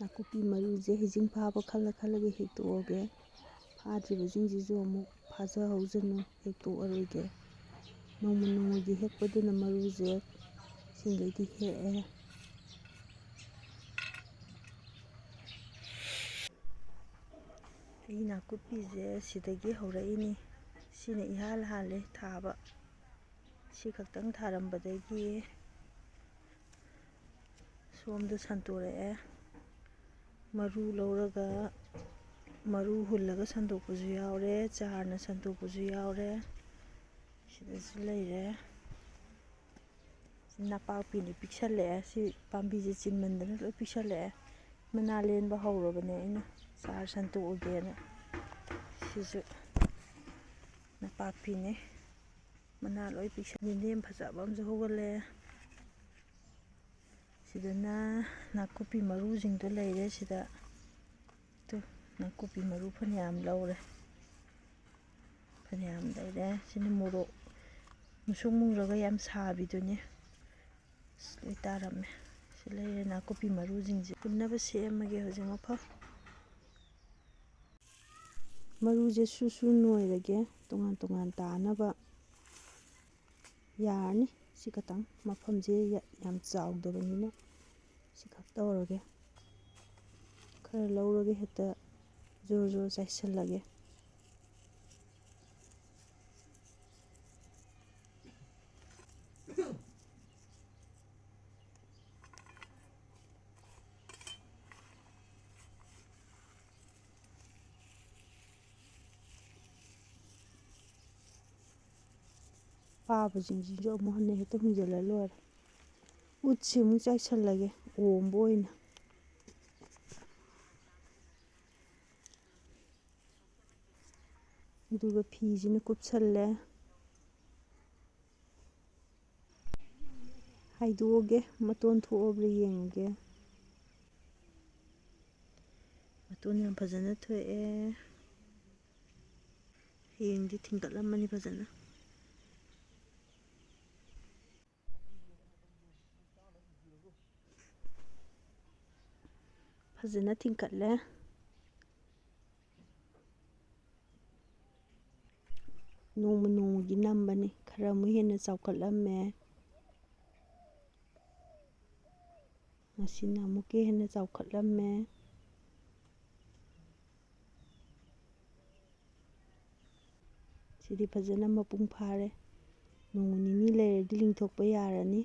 ꯅꯥꯀꯨꯞꯄꯤ ꯃꯔꯨꯁꯦ ꯍꯩꯖꯤꯡ ꯐꯥꯕ ꯈꯜꯂꯒ ꯍꯦꯛꯇꯣꯛꯑꯒꯦ꯫ ꯐꯥꯗ꯭ꯔꯤꯕꯁꯤꯡꯁꯤꯁꯨ ꯑꯃꯨꯛ ꯐꯥꯖꯍꯧꯖꯅꯨ, ꯍꯦꯛꯇꯣꯛꯑꯔꯣꯏꯒꯦ꯫ ꯅꯣꯡꯃꯒꯤ ꯍꯦꯛꯄꯗꯨꯅ ꯃꯔꯨꯁꯦ ꯁꯤꯡꯈꯩꯗꯤ ꯍꯦꯛꯑꯦ꯫ ꯑꯩ ꯅꯥꯀꯨꯞꯄꯤꯁꯦ ꯁꯤꯗꯒꯤ ꯍꯧꯔꯛꯏꯅꯤ꯫ ꯁꯤꯅ ꯏꯍꯥꯟ ꯍꯥꯜꯂꯦ ꯊꯥꯕ꯫ ꯁꯤ ꯈꯛꯇꯪ ꯊꯥꯔꯝꯕꯗꯒꯤ ꯁꯣꯝꯗ ꯁꯟꯇꯣꯔꯛꯑꯦ꯫ ꯃꯔꯨ ꯂꯧꯔꯒ ꯃꯔꯨ ꯍꯨꯜꯂꯒ ꯁꯟꯗꯣꯛꯄꯁꯨ ꯌꯥꯎꯔꯦ, ꯆꯥꯔꯅ ꯁꯟꯗꯣꯛꯄꯁꯨ ꯌꯥꯎꯔꯦ꯫ ꯁꯤꯗꯁꯨ ꯂꯩꯔꯦ꯫ ꯅꯄꯥꯛꯄꯤꯅꯤ ꯄꯤꯛꯁꯜꯂꯛꯑꯦ꯫ ꯁꯤ ꯄꯥꯝꯕꯤꯁꯦ ꯆꯤꯟꯃꯟꯗꯅ ꯂꯣꯏ ꯄꯤꯛꯁꯜꯂꯛꯑꯦ꯫ ꯃꯅꯥ ꯂꯦꯟꯕ ꯍꯧꯔꯕꯅꯦ ꯑꯩꯅ ꯆꯥꯔ ꯁꯟꯇꯣꯛꯑꯒꯦꯅ꯫ ꯁꯤꯁꯨ ꯅꯄꯥꯛꯄꯤꯅꯤ, ꯃꯅꯥ ꯂꯣꯏ ꯄꯤꯛꯁꯜꯂꯦ꯫ ꯌꯦꯟꯗꯦꯝ ꯐꯖꯕ ꯑꯃꯁꯨ ꯍꯧꯒꯠꯂꯛꯑꯦ꯫ ꯁꯤꯗꯅ ꯅꯥꯀꯨꯞꯄꯤ ꯃꯔꯨꯁꯤꯡꯗꯣ ꯂꯩꯔꯦ ꯁꯤꯗ꯫ ꯅꯥꯀꯨꯞꯄꯤ ꯃꯔꯨ ꯐꯅꯌꯥꯝ ꯂꯧꯔꯦ, ꯐꯅꯌꯥꯝ ꯂꯩꯔꯦ꯫ ꯁꯤꯅ ꯃꯣꯔꯣꯛ ꯃꯨꯁꯨꯛ ꯃꯨꯔꯒ ꯌꯥꯝ ꯁꯥꯕꯤꯗꯨꯅꯤ꯫ ꯂꯣꯏ ꯇꯥꯔꯝꯃꯦ꯫ ꯁꯤ ꯂꯩꯔꯦ ꯅꯥꯀꯨꯞꯄꯤ ꯃꯔꯨꯁꯤꯡꯁꯦ꯫ ꯄꯨꯟꯅꯕ ꯁꯦꯝꯃꯒꯦ ꯍꯧꯖꯤꯛ ꯃꯐꯝ꯫ ꯃꯔꯨꯁꯦ ꯁꯨ ꯅꯣꯏꯔꯒꯦ ꯇꯣꯉꯥꯟ ꯇꯣꯉꯥꯟ ꯇꯥꯅꯕ꯫ ꯌꯥꯔꯅꯤ ꯁꯤ ꯈꯛꯇꯪ, ꯃꯐꯝꯁꯦ ꯌꯥꯝ ꯆꯥꯎꯗꯕꯅꯤꯅ ꯁꯤ ꯈꯛ ꯇꯧꯔꯒꯦ꯫ ꯈꯔ ꯂꯧꯔꯒ ꯍꯦꯛꯇ ꯖꯣꯔ ꯖꯣꯔ ꯆꯥꯏꯁꯤꯜꯂꯒꯦ꯫ ꯄꯥꯕꯁꯤꯡꯁꯤꯁꯨ ꯑꯃꯨꯛ ꯍꯟꯅ ꯍꯦꯛꯇ ꯍꯨꯟꯖꯤꯜꯂ ꯂꯣꯏꯔꯦ꯫ ꯎꯠꯁꯤ ꯑꯃꯨꯛ ꯆꯥꯏꯁꯤꯜꯂꯒꯦ ꯑꯣꯝꯕ ꯑꯣꯏꯅ꯫ ꯑꯗꯨꯒ ꯐꯤꯁꯤꯅ ꯀꯨꯞꯁꯜꯂꯦ꯫ ꯍꯥꯏꯗꯣꯛꯑꯒꯦ, ꯃꯇꯣꯟ ꯊꯣꯛꯑꯕ꯭ꯔꯥ ꯌꯦꯡꯉꯒꯦ꯫ ꯃꯇꯣꯟ ꯌꯥꯝ ꯐꯖꯅ ꯊꯣꯛꯑꯦ꯫ ꯍꯌꯦꯡꯗꯤ ꯊꯤꯡꯀꯠꯂꯝꯃꯅꯤ ꯐꯖꯅ꯫ ꯐꯖꯅ ꯊꯤꯡꯀꯠꯂꯦ꯫ ꯅꯣꯡꯃꯒꯤ ꯅꯝꯕꯅꯤ꯫ ꯈꯔ ꯑꯃꯨꯛ ꯍꯦꯟꯅ ꯆꯥꯎꯈꯠꯂꯝꯃꯦ꯫ ꯉꯁꯤꯅ ꯑꯃꯨꯛꯀ ꯍꯦꯟꯅ ꯆꯥꯎꯈꯠꯂꯝꯃꯦ꯫ ꯁꯤꯗꯤ ꯐꯖꯅ ꯃꯄꯨꯡ ꯐꯥꯔꯦ꯫ ꯅꯣꯡꯃ ꯅꯤꯅꯤ ꯂꯩꯔꯗꯤ ꯂꯤꯡꯊꯣꯛꯄ ꯌꯥꯔꯅꯤ꯫